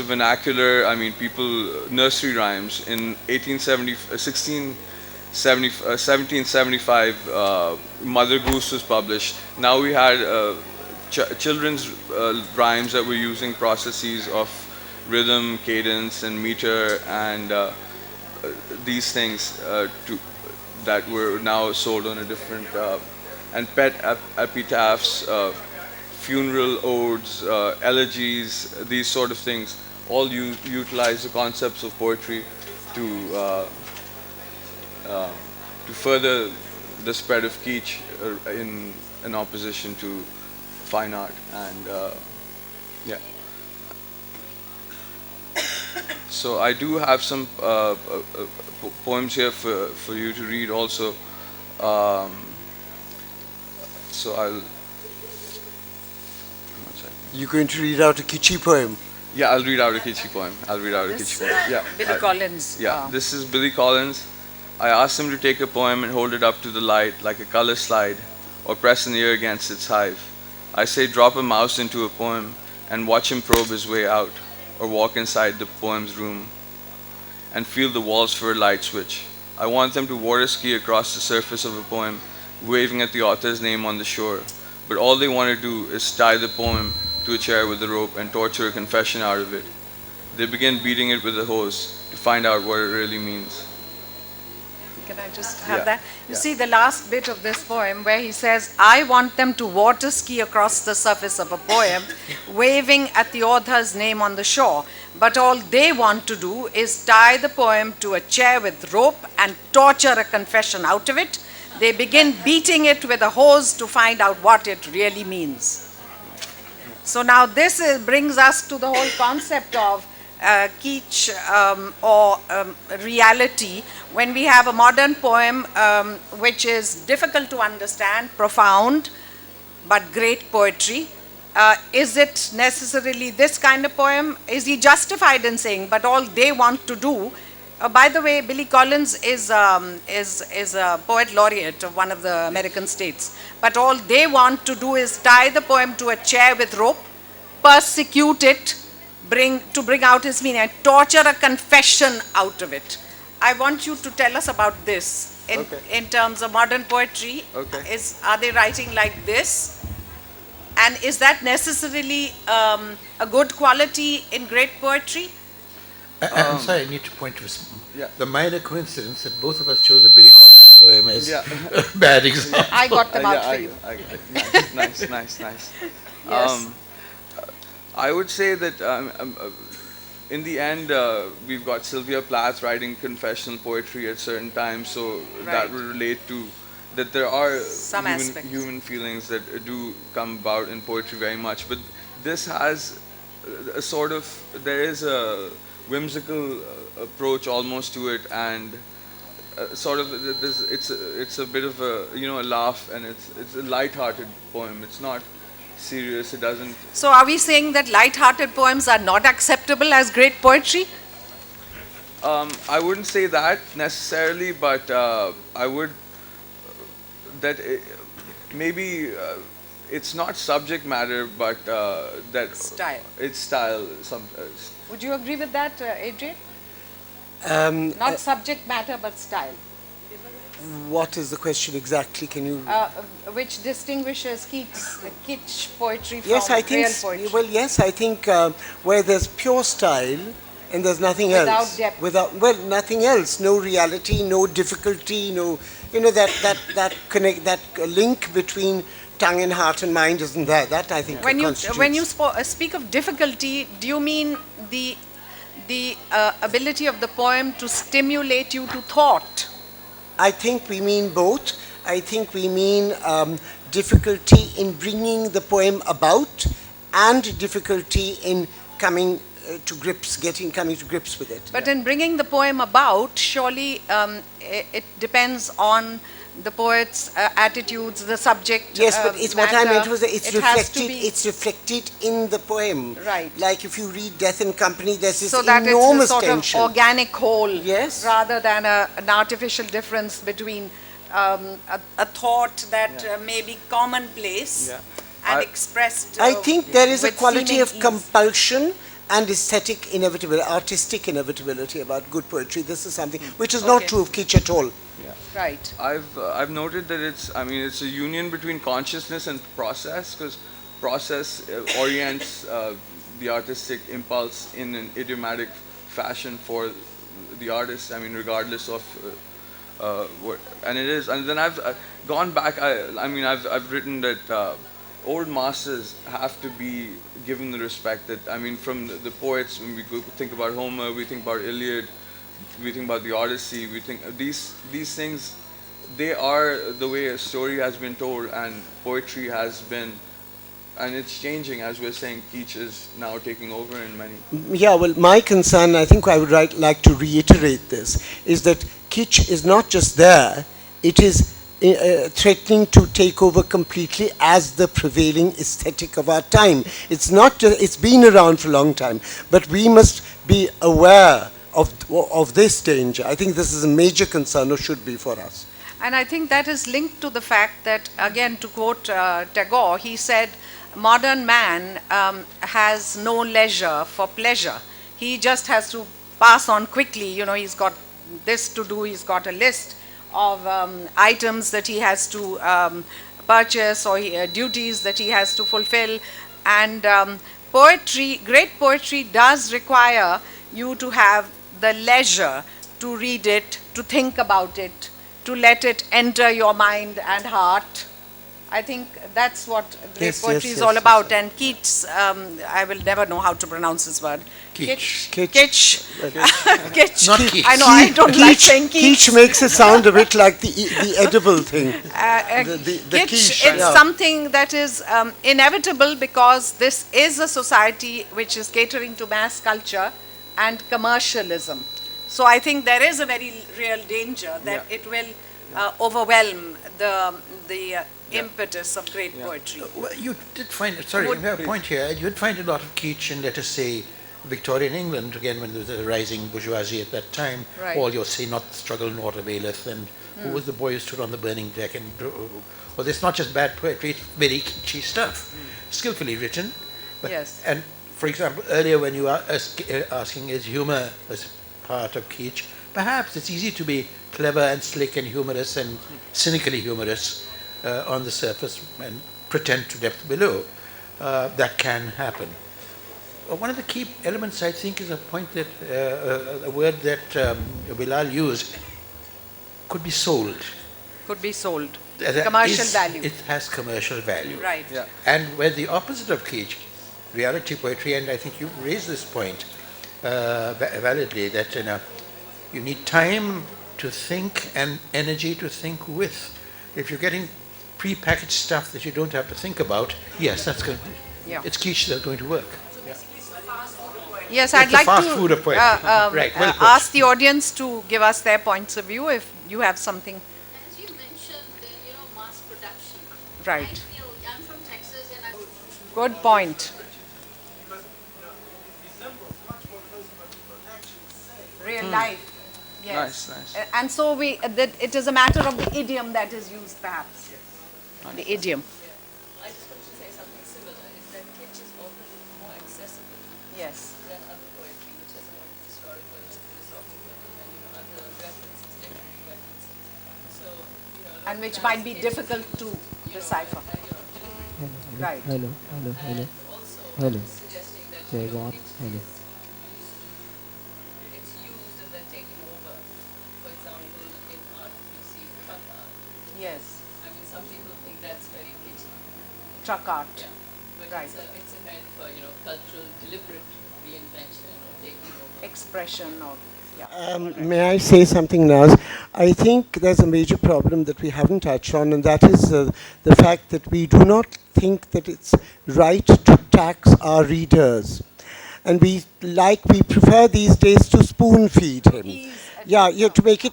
vernacular. People, nursery rhymes in 1775, Mother Goose was published. Now we had children's rhymes that were using processes of rhythm, cadence, and meter, and these things that were now sold on a different and pet epitaphs, funeral odes, elegies, these sort of things, all utilize the concepts of poetry to further the spread of Kitsch in opposition to fine art. And yeah. So I do have some poems here for you to read also. So I'll. You're going to read out a Kitschy poem? Yeah, I'll read out a Kitschy poem. Yeah. Billy Collins. Yeah, this is Billy Collins. I asked him to take a poem and hold it up to the light like a color slide, or press an ear against its hive. I say drop a mouse into a poem and watch him probe his way out, or walk inside the poem's room and feel the walls for a light switch. I want them to water ski across the surface of a poem, waving at the author's name on the shore, but all they want to do is tie the poem to a chair with a rope and torture a confession out of it. They begin beating it with a hose to find out what it really means. Can I just have Yeah, that? You yeah. see the last bit of this poem where he says, I want them to water ski across the surface of a poem, waving at the author's name on the shore. But all they want to do is tie the poem to a chair with rope and torture a confession out of it. They begin beating it with a hose to find out what it really means. So now this brings us to the whole concept of kitsch or reality. When we have a modern poem which is difficult to understand, profound, but great poetry, is it necessarily this kind of poem? Is he justified in saying, but all they want to do? By the way, Billy Collins is a poet laureate of one of the American states. But all they want to do is tie the poem to a chair with rope, persecute it, bring out his meaning, and torture a confession out of it. I want you to tell us about this in terms of modern poetry. Okay. Are they writing like this? And is that necessarily a good quality in great poetry? I'm sorry, I need to point to Yeah. the minor coincidence that both of us chose a Billy Collins poem as Yeah. a bad example. I got them out Yeah, for you. Nice. Yes. I would say that in the end, we've got Sylvia Plath writing confessional poetry at certain times, so Right. that would relate to that there are Some aspects. human feelings that do come about in poetry very much. But this has a sort of, there is a whimsical approach almost to it, and sort of it's a bit of a a laugh, and it's a light-hearted poem. It's not serious. It doesn't. So are we saying that light-hearted poems are not acceptable as great poetry? I wouldn't say that necessarily, but I would that maybe it's not subject matter, but that Style. It's style. Would you agree with that, Adrian? Not subject matter, but style. What is the question exactly? Can you? Which distinguishes kitsch poetry from Yes, I think. real poetry. Well, yes, I think where there's pure style and there's nothing Without else. depth. Well, nothing else. No reality, no difficulty, no. That link between tongue and heart and mind isn't there. That I think When constitutes. you speak of difficulty, do you mean the ability of the poem to stimulate you to thought? I think we mean both. I think we mean difficulty in bringing the poem about and difficulty in coming to grips with it. But in bringing the poem about, surely it depends on the poet's attitudes, the subject. Yes, but it's what I matter. meant was that it's It has to reflected. be- It's reflected in the poem. Right. Like if you read Death and Company, there's this so that enormous it's a sort tension. of organic whole, Yes. rather than an artificial difference between a thought that may be commonplace Yeah. and I- expressed. I think there is a with quality seeming of ease. compulsion and aesthetic inevitability, artistic inevitability about good poetry. This is something which is not Okay. true of kitsch at all. Right. I've noted that it's a union between consciousness and process, because process orients the artistic impulse in an idiomatic fashion for the artist. I mean, regardless of what, and it is. And then I've gone back. I've written that old masters have to be given the respect that, I mean, from the poets, when we think about Homer, we think about Iliad, we think about the Odyssey, we think these things, they are the way a story has been told, and poetry has been, and it's changing, as we're saying. Kitsch is now taking over in many. Yeah, well, my concern, I think I would like to reiterate this, is that kitsch is not just there, it is threatening to take over completely as the prevailing aesthetic of our time. It's not just, it's been around for a long time, but we must be aware of this danger. I think this is a major concern, or should be, for us. And I think that is linked to the fact that, again, to quote Tagore, he said, modern man has no leisure for pleasure. He just has to pass on quickly. You know, he's got this to do, he's got a list of items that he has to purchase, or duties that he has to fulfill. And poetry, great poetry does require you to have the leisure to read it, to think about it, to let it enter your mind and heart. I think that's what great Yes, poetry yes, is yes, all yes, about. yes. And Keats, I will never know how to pronounce his word. Kitsch. Kitsch. Kitsch. Not Keats. I know, I don't like saying Keats. Kitsch makes it sound a bit like the edible thing. The Kitsch, quiche, it's yeah. something that is inevitable because this is a society which is catering to mass culture and commercialism. So I think there is a very real danger that it will overwhelm the impetus of great poetry. Well, you did find, sorry, I have a point here. You did find a lot of Keats in, let us say, Victorian England, again, when there was a rising bourgeoisie at that time. Right. All your say, not the struggle nor availeth, and who was the boy who stood on the burning deck? And well, it's not just bad poetry, it's very Kitschy stuff, skillfully written. But, Yes. And for example, earlier when you were asking is humor as part of Kitsch, perhaps it's easy to be clever and slick and humorous and cynically humorous on the surface and pretend to depth below. That can happen. One of the key elements, I think, is a point that a word that Bilal used could be sold. Could be sold. That Commercial is- value. It has commercial value. Right. Yeah. And where the opposite of Kitsch, reality poetry, and I think you raised this point validly, that you need time to think and energy to think with. If you're getting pre-packaged stuff that you don't have to think about, yes, that's going to, Yeah. it's Kitsch that's going to work. Yes, It's I'd the like fast to food of poetry. Right, well put. ask the audience to give us their points of view if you have something. As you mentioned, mass production. Right. I feel, I'm from Texas and I Good point. Real life. Yes. Nice. And so that it is a matter of the idiom that is used, perhaps. The idiom. I just want to say something similar, is that Kitsch is often more accessible Yes. than other poetry, which has a lot of historical, philosophical, and other references, literary references. So, And which might be difficult to decipher. Right. Hello. Hello. suggesting that Say what? Hello. it's used and then taken over. For example, in art, you see truck art. Yes. I mean, some people think that's very Kitsch, Truck art. but Right. it's a kind of cultural deliberate reinvention or taking over. Expression of, yeah. May I say something now? I think there's a major problem that we haven't touched on, and that is the fact that we do not think that it's right to tax our readers. And we prefer these days to spoon feed him. Yeah, to make it,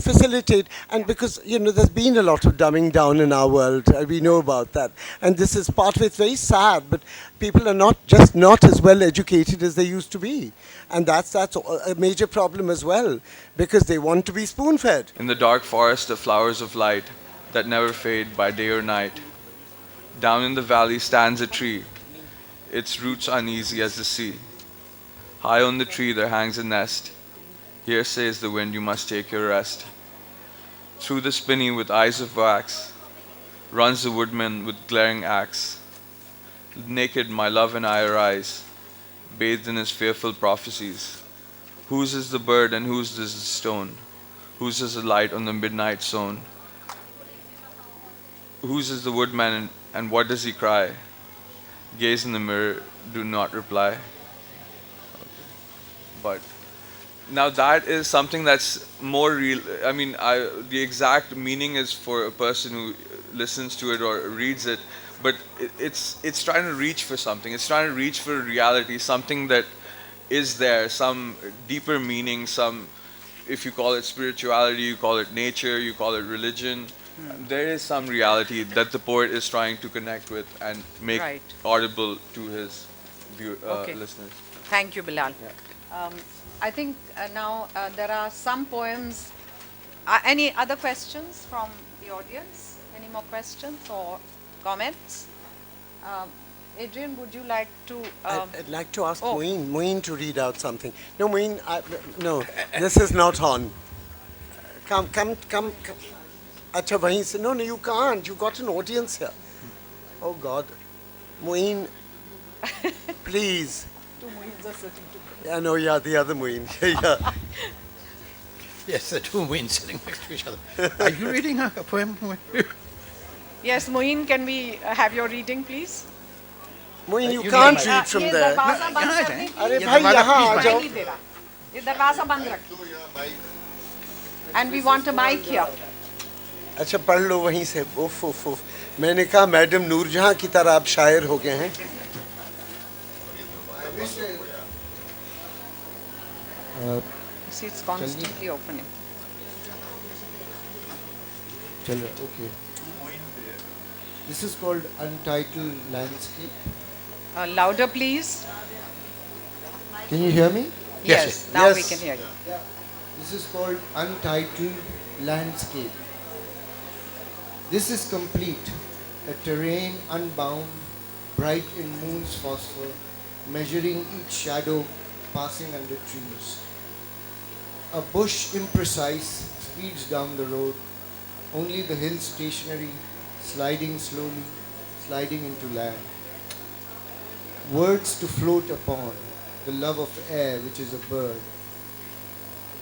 facilitate. And because, there's been a lot of dumbing down in our world. We know about that. And this is part of it. It's very sad, but people are not as well educated as they used to be. And that's a major problem as well, because they want to be spoon-fed. In the dark forest of flowers of light that never fade by day or night, down in the valley stands a tree, its roots uneasy as the sea. High on the tree there hangs a nest. Here says the wind, you must take your rest. Through the spinney with eyes of wax runs the woodman with glaring axe. Naked my love and I arise, bathed in his fearful prophecies. Whose is the bird and whose is the stone? Whose is the light on the midnight zone? Whose is the woodman and what does he cry? Gaze in the mirror, do not reply. But now that is something that's more real. I mean, the exact meaning is for a person who listens to it or reads it, but it's trying to reach for something. It's trying to reach for reality, something that is there, some deeper meaning, some, if you call it spirituality, you call it nature, you call it religion. There is some reality that the poet is trying to connect with and make Right. audible to his Okay. listeners. Thank you, Bilal. I think now there are some poems. Any other questions from the audience? Any more questions or comments? Adrian, would you like to? I'd like to ask oh. Moeen to read out something. No, Moeen, no, this is not on. Come. Acha, wahin se. No, you can't. You got an audience here. Oh God. Moeen, Please. Two Moeens are sitting together. Yeah, no, yeah, the other Moeen. Yeah. Yes, the two Moeens sitting next to each other. Are you reading a poem? Yes, Moeen, can we have your reading, please? Moeen, you You can't need read from ये there. दरवाजा बंद यहाँ करने है। अरे ये भाई दरवाजा यहाँ please आ बंद जाओ। नहीं दे रहा ये दरवाजा बंद रखो and we want a mic here. अच्छा पढ़ लो वहीं से। उफ उफ उफ। मैंने कहा मैडम नूरजहां की तरह आप शायर हो गए हैं। You see, it's constantly opening. चलो, okay. This is called Untitled Landscape. Louder, please. Can you hear me? Yes, now we Yes. can hear you. This is called Untitled Landscape. This is complete, a terrain unbound, bright in moon's phosphor, measuring each shadow passing under trees. A bush imprecise speeds down the road, only the hill stationary, sliding slowly, sliding into land. Words to float upon, the love of air which is a bird.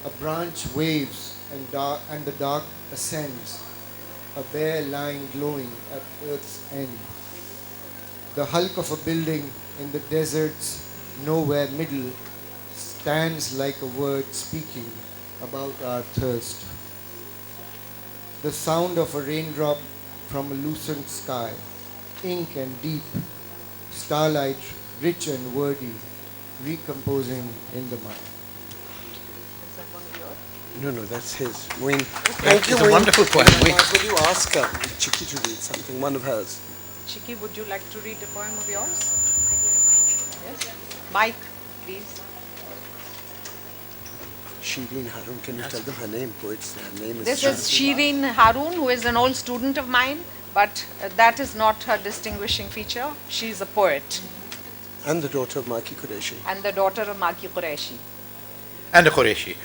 A branch waves and the dark ascends, a bare line glowing at earth's end. The hulk of a building in the desert's nowhere middle stands like a word speaking about our thirst. The sound of a raindrop from a loosened sky, ink and deep, starlight rich and wordy, recomposing in the mind. No, no, that's his. Moeen. Thank you, it's a wonderful poem. Will you ask Chiki to read something, one of hers? Chiki, would you like to read a poem of yours? Yes. Mike, please. Shireen Harun, can you tell them her name? Poets, her name is. This is Shireen Harun, who is an old student of mine, but that is not her distinguishing feature. She is a poet And the daughter of Maki Qureshi. and the daughter of Maki Qureshi. And a Qureshi.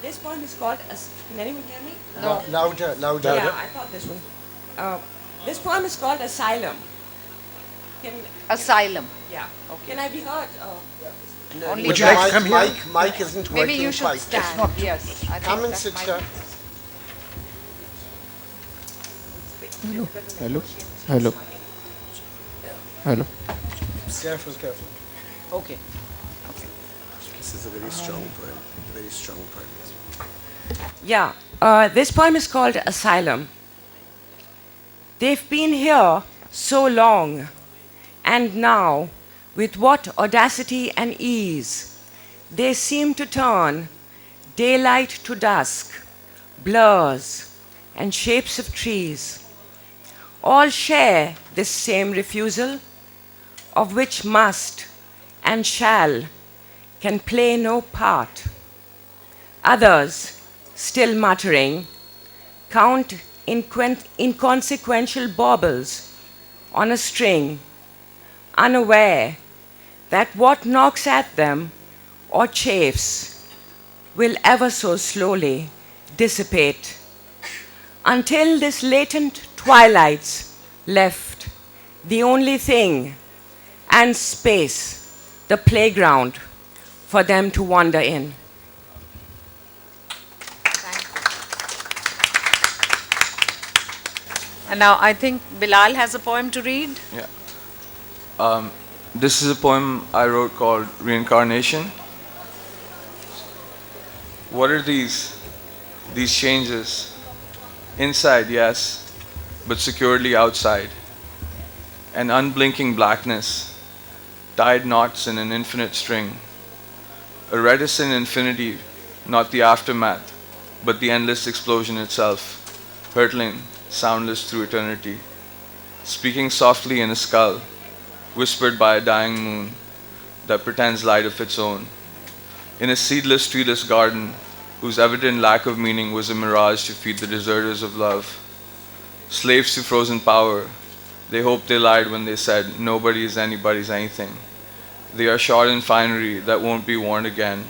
This poem is called, can anyone hear me? No. Louder, louder. Yeah, I thought this one. This poem is called Asylum. Asylum. Yeah. Okay. Can I be heard? Only Would you that. like to come here? Mike isn't working. Maybe you should quite. stand. Yes. I think Come and that sit might here. Hello. Hello. Hello. Hello. Careful, careful. be- Okay. This is a very strong poem. Very strong poem. Yeah. This poem is called Asylum. They've been here so long, and now, with what audacity and ease, they seem to turn daylight to dusk, blurs, and shapes of trees. All share this same refusal, of which must and shall can play no part. Others, still muttering, count inconsequential baubles on a string, unaware that what knocks at them or chafes will ever so slowly dissipate until this latent twilight's left the only thing and space, the playground for them to wander in. And now I think Bilal has a poem to read. Yeah. This is a poem I wrote called Reincarnation. What are these changes? Inside, yes, but securely outside. An unblinking blackness, tied knots in an infinite string. A reticent infinity, not the aftermath, but the endless explosion itself, hurtling, soundless through eternity. Speaking softly in a skull, whispered by a dying moon that pretends light of its own. In a seedless, treeless garden, whose evident lack of meaning was a mirage to feed the deserters of love. Slaves to frozen power, they hoped they lied when they said nobody is anybody's anything. They are shod in finery that won't be worn again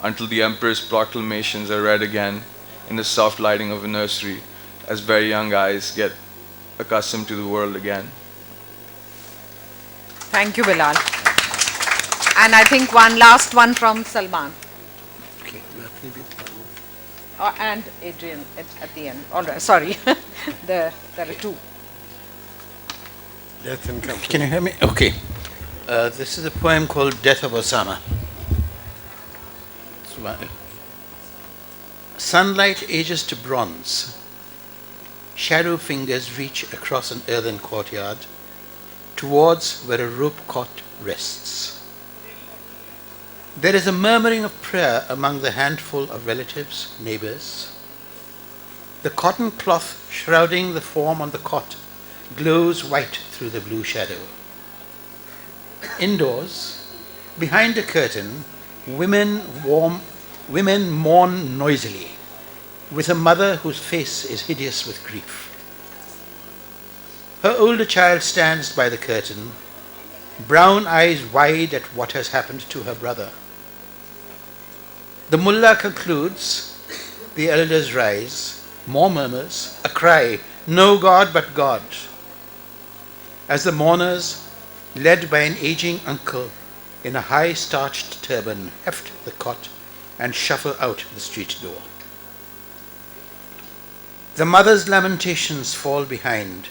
until the emperor's proclamations are read again in the soft lighting of a nursery as very young eyes get accustomed to the world again. Thank you, Bilal. And I think one last one from Salman. Okay, And Adrian at the end. All right, sorry. There are two. Death and Company. Can you hear me? Okay. This is a poem called Death of Osama. Sunlight ages to bronze. Shadow fingers reach across an earthen courtyard towards where a rope cot rests. There is a murmuring of prayer among the handful of relatives, neighbors. The cotton cloth shrouding the form on the cot glows white through the blue shadow. Indoors, behind a curtain, women mourn noisily, with a mother whose face is hideous with grief. Her older child stands by the curtain, brown eyes wide at what has happened to her brother. The mullah concludes, the elders rise, more murmurs, a cry, no God but God, as the mourners, led by an aging uncle in a high starched turban, heft the cot and shuffle out the street door. The mother's lamentations fall behind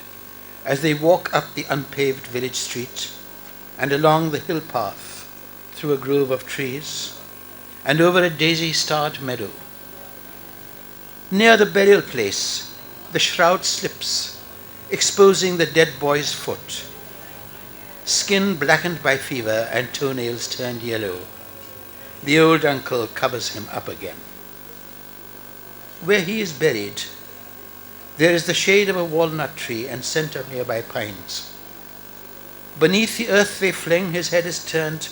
as they walk up the unpaved village street and along the hill path through a grove of trees and over a daisy-starred meadow. Near the burial place, the shroud slips, exposing the dead boy's foot. Skin blackened by fever and toenails turned yellow, the old uncle covers him up again. Where he is buried, there is the shade of a walnut tree and scent of nearby pines. Beneath the earth they fling, his head is turned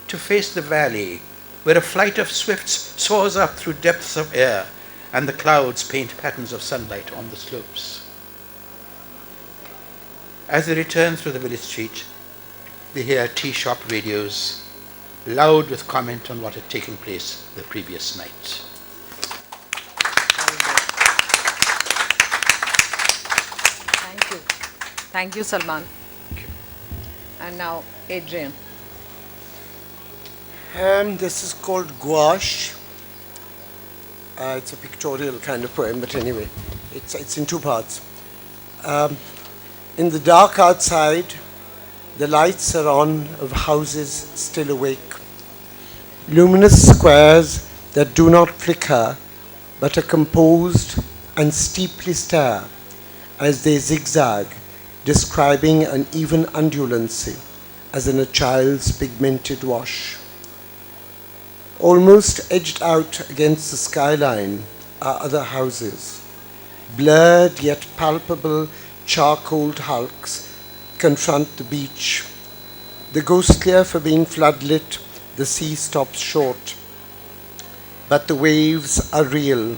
to face the valley, where a flight of swifts soars up through depths of air, and the clouds paint patterns of sunlight on the slopes. As they return through the village street, they hear tea shop radios, loud with comment on what had taken place the previous night. Thank you. Thank you, Salman. And now, Adrian. This is called Gouache. It's a pictorial kind of poem, but anyway, it's in two parts. In the dark outside, the lights are on of houses still awake. Luminous squares that do not flicker, but are composed and steeply stare as they zigzag, describing an even undulancy, as in a child's pigmented wash. Almost edged out against the skyline are other houses. Blurred yet palpable charcoaled hulks confront the beach. The ghostlier for being floodlit, the sea stops short. But the waves are real,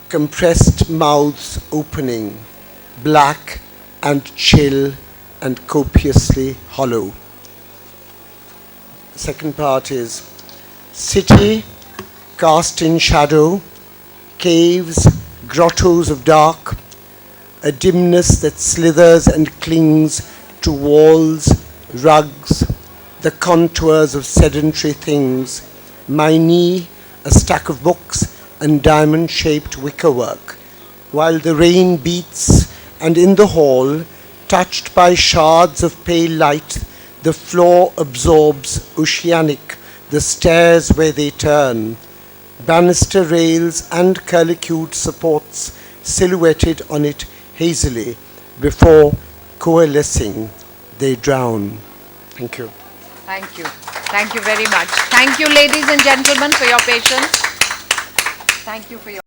compressed mouths opening, black and chill and copiously hollow. The second part is city cast in shadow, caves, grottos of dark, a dimness that slithers and clings to walls, rugs, the contours of sedentary things, my knee, a stack of books and diamond-shaped wickerwork, while the rain beats and in the hall, touched by shards of pale light, the floor absorbs oceanic, the stairs where they turn, banister rails and curlicued supports silhouetted on it hazily before coalescing they drown. Thank you. Thank you. Thank you very much. Thank you, ladies and gentlemen, for your patience. Thank you for your